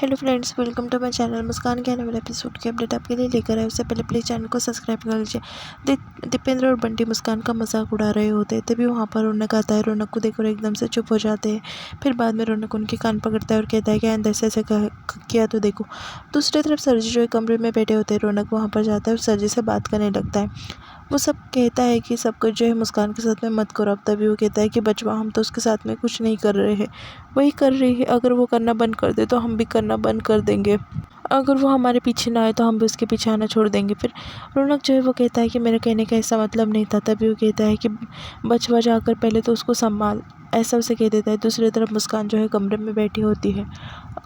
Hello friends, welcome to my channel. Muskan के आने वाले एपिसोड की अपडेट आपके लिए लेकर आए। उससे पहले प्लीज़ चैनल को सब्सक्राइब कर लीजिए। दीपेंद्र और बंटी मुस्कान का मजाक उड़ा रहे होते हैं, तभी वहाँ पर रौनक आता है। रौनक को देखकर एकदम से चुप हो जाते हैं। फिर बाद में रौनक उनके कान पकड़ता है और कहता है कि आइंदा ऐसे किया तो देखो। दूसरी तरफ सरजी जो है कमरे में बैठे होते हैं, रौनक वहाँ पर जाता है और सरजी से बात करने लगता है। वो सब कहता है कि सब कुछ जो है मुस्कान के साथ में मत करो। अब तभी वो कहता है कि बचवा, हम तो उसके साथ में कुछ नहीं कर रहे हैं, वही कर रही है। अगर वो करना बंद कर दे तो हम भी करना बंद कर देंगे। अगर वो हमारे पीछे ना आए तो हम भी उसके पीछे आना छोड़ देंगे। फिर रौनक जो है वो कहता है कि मेरे कहने का ऐसा मतलब नहीं था। तभी वो कहता है कि बचवा, जाकर पहले तो उसको संभाल, ऐसा उसे कह देता है। दूसरी तरफ मुस्कान जो है कमरे में बैठी होती है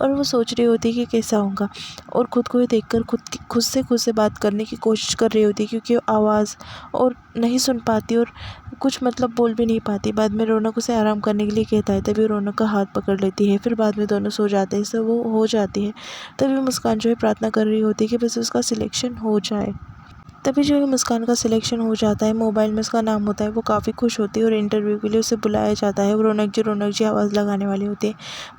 और वो सोच रही होती है कि कैसा होगा, और खुद को ही देखकर खुद से बात करने की कोशिश कर रही होती है, क्योंकि आवाज़ और नहीं सुन पाती और कुछ मतलब बोल भी नहीं पाती। बाद में रौनक उसे आराम करने के लिए कहता है, तभी रौनक का हाथ पकड़ लेती है। फिर बाद में दोनों सो जाते हैं। इससे वो हो जाती है। तभी मुस्कान जो है प्रार्थना कर रही होती है कि बस उसका सिलेक्शन हो जाए। तभी जो है मुस्कान का सिलेक्शन हो जाता है। मोबाइल में उसका नाम होता है। वो काफ़ी खुश होती है और इंटरव्यू के लिए उसे बुलाया जाता है। वो रौनक जी आवाज़ लगाने वाली होती है,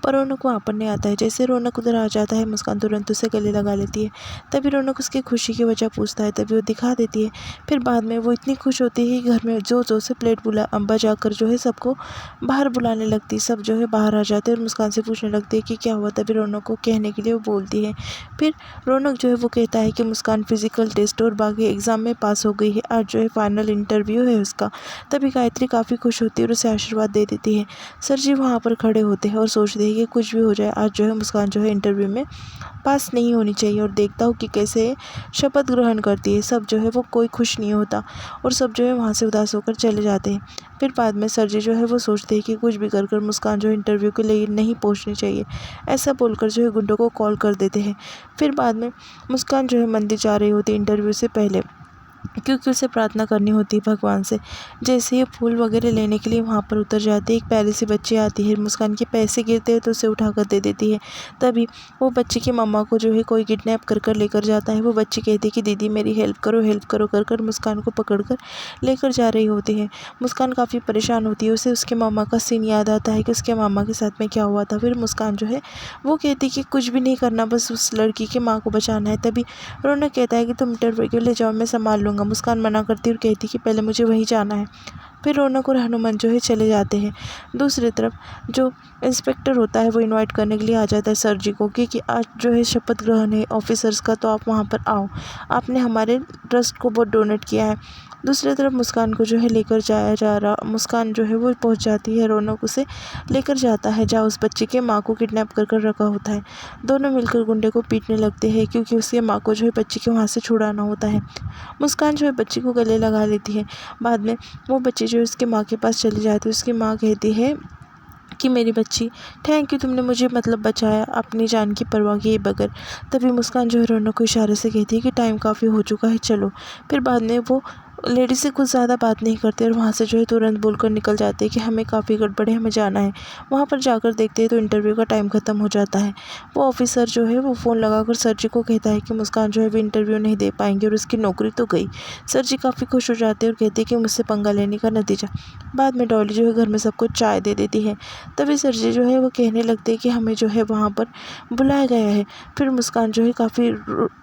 पर रौनक वहाँ पर नहीं आता है। जैसे रौनक उधर आ जाता है, मुस्कान तुरंत उसे गले लगा लेती है। तभी रौनक उसकी खुशी की वजह पूछता है, तभी वो दिखा देती है। फिर बाद में वो इतनी खुश होती है कि घर में जो से प्लेट बजा कर जो है सबको बाहर बुलाने लगती है। सब जो है बाहर आ जाते हैं और मुस्कान से पूछने लगती है कि क्या हुआ। तभी रौनक को कहने के लिए वो बोलती है। फिर रौनक जो है वो कहता है कि मुस्कान फिजिकल टेस्ट और बाकी एग्ज़ाम में पास हो गई है। आज जो है फाइनल इंटरव्यू है उसका। तभी गायत्री काफ़ी खुश होती है और उसे आशीर्वाद दे देती है। सर जी वहाँ पर खड़े होते हैं और सोचते हैं कि कुछ भी हो जाए, आज जो है मुस्कान जो है इंटरव्यू में पास नहीं होनी चाहिए। और देखता हूँ कि कैसे शपथ ग्रहण करती है। सब जो है वो कोई खुश नहीं होता और सब जो है वहाँ से उदास होकर चले जाते हैं। फिर बाद में सर जी जो है वो सोचते हैं कि कुछ भी कर मुस्कान जो है इंटरव्यू के लिए नहीं पहुँचनी चाहिए। ऐसा बोलकर जो है गुंडों को कॉल कर देते हैं। फिर बाद में मुस्कान जो है मंदिर जा रही होती है इंटरव्यू से पहले, क्योंकि उसे प्रार्थना करनी होती है भगवान से। जैसे ही फूल वगैरह लेने के लिए वहाँ पर उतर जाती है, एक प्यारी सी बच्ची आती है। मुस्कान के पैसे गिरते हैं तो उसे उठाकर दे देती है। तभी वो बच्ची की मम्मा को जो है कोई किडनैप कर लेकर जाता है। वो बच्ची कहती है कि दीदी मेरी हेल्प करो कर कर मुस्कान को पकड़ कर लेकर जा रही होती है। मुस्कान काफ़ी परेशान होती है। उसे उसके मामा का सीन याद आता है कि उसके मामा के साथ में क्या हुआ था। फिर मुस्कान जो है वो कहती है कि कुछ भी नहीं करना, बस उस लड़की की माँ को बचाना है। तभी रौनक कहता है कि तुम इंटरव्यू के लिए जाओ, मैं संभाल लूँगा। मुस्कान मना करती और कहती कि पहले मुझे वहीं जाना है। फिर रौनक और हनुमान जो है चले जाते हैं। दूसरी तरफ जो इंस्पेक्टर होता है वो इनवाइट करने के लिए आ जाता है सर जी को कि आज जो है शपथ ग्रहण है ऑफिसर्स का, तो आप वहाँ पर आओ, आपने हमारे ट्रस्ट को बहुत डोनेट किया है। दूसरी तरफ मुस्कान को जो है लेकर जाया जा रहा, मुस्कान जो है वो पहुँच जाती है। रौनक उसे लेकर जाता है जहाँ उस बच्चे के माँ को किडनैप कर रखा होता है। दोनों मिलकर गुंडे को पीटने लगते हैं, क्योंकि उसके माँ को जो है बच्ची के वहाँ से छुड़ाना होता है। मुस्कान जो है बच्ची को गले लगा लेती है। बाद में वो बच्ची जो है उसकी माँ के पास चली जाती है। उसकी माँ कहती है कि मेरी बच्ची, थैंक यू, तुमने मुझे मतलब बचाया अपनी जान की परवाह किए बगैर। तभी मुस्कान जो है रौनक को इशारे से कहती है कि टाइम काफ़ी हो चुका है, चलो। फिर बाद में वो लेडीज से कुछ ज़्यादा बात नहीं करते और वहाँ से जो है तुरंत बोलकर निकल जाते हैं कि हमें काफ़ी गड़बड़ है, हमें जाना है। वहाँ पर जाकर देखते हैं तो इंटरव्यू का टाइम ख़त्म हो जाता है। वो ऑफिसर जो है वो फ़ोन लगाकर सर जी को कहता है कि मुस्कान जो है वो इंटरव्यू नहीं दे पाएंगे और उसकी नौकरी तो गई। सर जी काफ़ी खुश हो जाते हैं और कहते हैं कि मुझसे पंगा लेने का नतीजा। बाद में डॉली जो है घर में सबको चाय दे देती है। तभी सर जी जो है वो कहने लगते हैं कि हमें जो है वहाँ पर बुलाया गया है। फिर मुस्कान जो है काफ़ी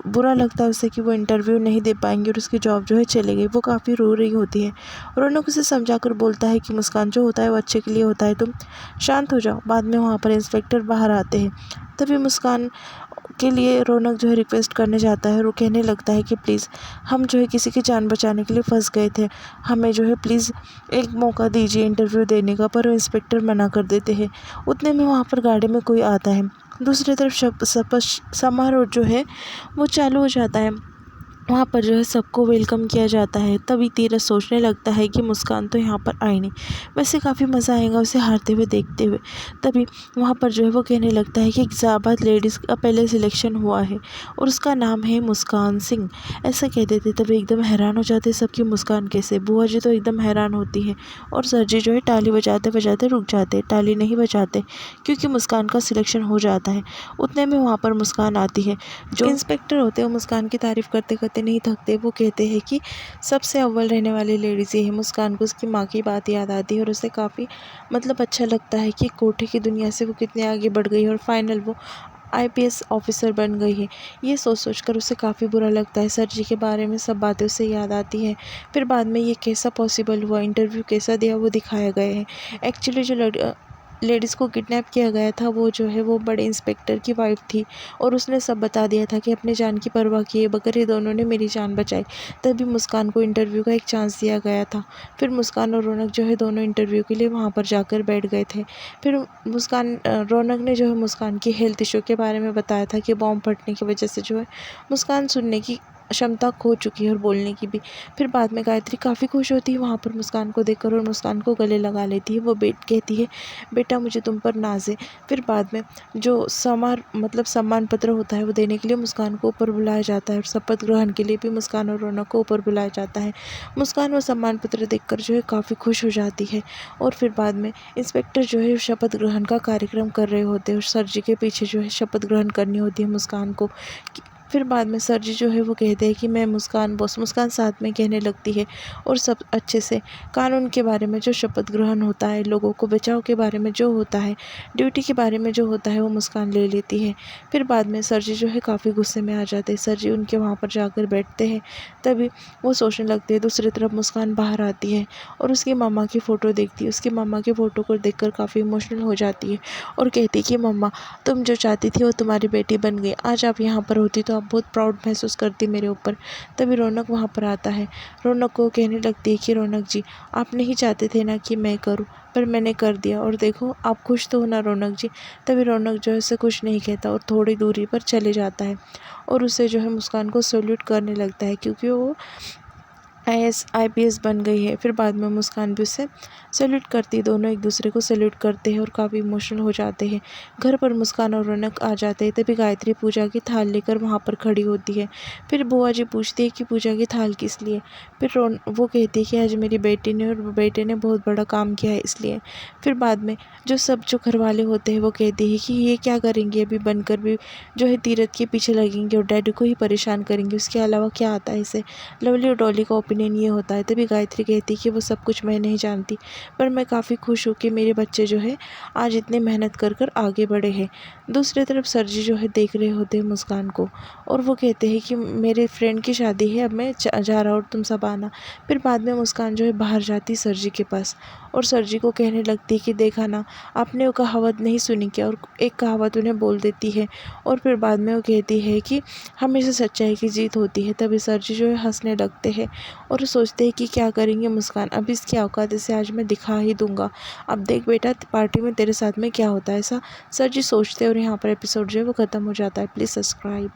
बुरा लगता है उसे कि वो इंटरव्यू नहीं दे पाएंगी और उसकी जॉब जो है चले गई। वो काफ़ी रो रही होती है। रौनक उसे समझाकर बोलता है कि मुस्कान जो होता है वो अच्छे के लिए होता है, तुम शांत हो जाओ। बाद में वहाँ पर इंस्पेक्टर बाहर आते हैं। तभी मुस्कान के लिए रौनक जो है रिक्वेस्ट करने जाता है और वो कहने लगता है कि प्लीज़, हम जो है किसी की जान बचाने के लिए फंस गए थे, हमें जो है प्लीज़ एक मौका दीजिए इंटरव्यू देने का। पर वो इंस्पेक्टर मना कर देते हैं। उतने में वहाँ पर गाड़ी में कोई आता है। दूसरी तरफ शपथ समारोह जो है वो चालू हो जाता है। वहाँ पर जो है सबको वेलकम किया जाता है। तभी तीरथ सोचने लगता है कि मुस्कान तो यहाँ पर आई नहीं, वैसे काफ़ी मज़ा आएगा उसे हारते हुए देखते हुए। तभी वहाँ पर जो है वो कहने लगता है कि एक जाबाज लेडीज़ का पहले सिलेक्शन हुआ है और उसका नाम है मुस्कान सिंह, ऐसा कह देते। तभी एकदम हैरान हो जाते सबकी, मुस्कान कैसे। बुआ जी तो एकदम हैरान होती है और सर जी जो है ताली बजाते बजाते रुक जाते। ताली नहीं बजाते क्योंकि मुस्कान का सिलेक्शन हो जाता है। उतने में वहाँ पर मुस्कान आती है। जो इंस्पेक्टर होते हैं वो मुस्कान की तारीफ़ करते करते नहीं थकते। वो कहते हैं कि सबसे अव्वल रहने वाली लेडीज़ ये है। मुस्कान को उसकी माँ की बात याद आती है और उसे काफ़ी मतलब अच्छा लगता है कि कोठे की दुनिया से वो कितने आगे बढ़ गई और फाइनल वो आईपीएस ऑफिसर बन गई है। ये सोच कर उसे काफ़ी बुरा लगता है। सर जी के बारे में सब बातें उसे याद आती हैं। फिर बाद में ये कैसा पॉसिबल हुआ, इंटरव्यू कैसा दिया वो दिखाया गया है। एक्चुअली जो लेडीज़ को किडनैप किया गया था वो जो है वो बड़े इंस्पेक्टर की वाइफ थी, और उसने सब बता दिया था कि अपने जान की परवाह किए बगैर ये दोनों ने मेरी जान बचाई। तभी मुस्कान को इंटरव्यू का एक चांस दिया गया था। फिर मुस्कान और रौनक जो है दोनों इंटरव्यू के लिए वहाँ पर जाकर बैठ गए थे। फिर रौनक ने जो है मुस्कान की हेल्थ इशू के बारे में बताया था कि बॉम्ब फटने की वजह से जो है मुस्कान सुनने की क्षमता खो चुकी है और बोलने की भी। फिर बाद में गायत्री काफ़ी खुश होती है वहाँ पर मुस्कान को देखकर और मुस्कान को गले लगा लेती है। वो कहती है, बेटा मुझे तुम पर नाज है। फिर बाद में जो सम्मान पत्र होता है वो देने के लिए मुस्कान को ऊपर बुलाया जाता है, और शपथ ग्रहण के लिए भी मुस्कान और रौनक को ऊपर बुलाया जाता है। मुस्कान वो सम्मान पत्र देखकर जो है काफ़ी खुश हो जाती है। और फिर बाद में इंस्पेक्टर जो है शपथ ग्रहण का कार्यक्रम कर रहे होते हैं, और सर जी के पीछे जो है शपथ ग्रहण करनी होती है मुस्कान को। फिर बाद में सर जी जो है वो कहते हैं कि मैं मुस्कान बॉस। मुस्कान साथ में कहने लगती है, और सब अच्छे से कानून के बारे में जो शपथ ग्रहण होता है, लोगों को बचाव के बारे में जो होता है, ड्यूटी के बारे में जो होता है वो मुस्कान ले लेती है। फिर बाद में सर जी जो है काफ़ी गुस्से में आ जाते हैं। सर जी उनके वहाँ पर जाकर बैठते हैं। तभी वो सोचने लगते हैं। दूसरी तरफ मुस्कान बाहर आती है और उसकी मम्मा की फ़ोटो देखती है। उसकी मम्मा की फ़ोटो को देखकर काफ़ी इमोशनल हो जाती है और कहती है कि मम्मा, तुम जो चाहती थी वो तुम्हारी बेटी बन गई। आज आप यहाँ पर होती तो आप बहुत प्राउड महसूस करती मेरे ऊपर। तभी रौनक वहाँ पर आता है। रौनक को कहने लगती है कि रौनक जी, आप नहीं चाहते थे ना कि मैं करूँ, पर मैंने कर दिया, और देखो आप खुश तो हो ना रौनक जी। तभी रौनक जो है उसे कुछ नहीं कहता और थोड़ी दूरी पर चले जाता है, और उसे जो है मुस्कान को सैल्यूट करने लगता है, क्योंकि वो IPS बन गई है। फिर बाद में मुस्कान भी उससे सैल्यूट करती है। दोनों एक दूसरे को सैल्यूट करते हैं और काफ़ी इमोशनल हो जाते हैं। घर पर मुस्कान और रौनक आ जाते हैं। तभी गायत्री पूजा की थाल लेकर वहाँ पर खड़ी होती है। फिर बुआ जी पूछती है कि पूजा की थाल किस लिए। फिर वो कहती है कि आज मेरी बेटी ने और बेटे ने बहुत बड़ा काम किया है इसलिए। फिर बाद में जो घर वाले होते हैं वो कहते हैं कि ये क्या करेंगे, अभी बनकर भी जो है तीरथ के पीछे लगेंगे और डैडी को ही परेशान करेंगे, उसके अलावा क्या आता है इसे। लवली और डॉली का ओपिनियन ये होता है। तभी गायत्री कहती है कि वो सब कुछ मैं नहीं जानती, पर मैं काफ़ी खुश हूँ कि मेरे बच्चे जो है आज इतने मेहनत कर कर आगे बढ़े हैं। दूसरी तरफ सर जी जो है देख रहे होते हैं मुस्कान को, और वो कहते हैं कि मेरे फ्रेंड की शादी है, अब मैं जा रहा हूँ और तुम सब आना। फिर बाद में मुस्कान जो है बाहर जाती सर जी के पास, और सर जी को कहने लगती है कि देखा ना, आपने वो कहावत नहीं सुनी क्या, और एक कहावत उन्हें बोल देती है। और फिर बाद में वो कहती है कि हमेशा सच्चाई की जीत होती है। तभी सर जी जो है हंसने लगते हैं और सोचते हैं कि क्या करेंगे मुस्कान, अब इसकी औकात इसे आज मैं दिखा ही दूंगा। अब देख बेटा पार्टी में तेरे साथ में क्या होता है। ऐसा सर जी सोचते हैं, और यहाँ पर एपिसोड जो है वो ख़त्म हो जाता है। Please subscribe.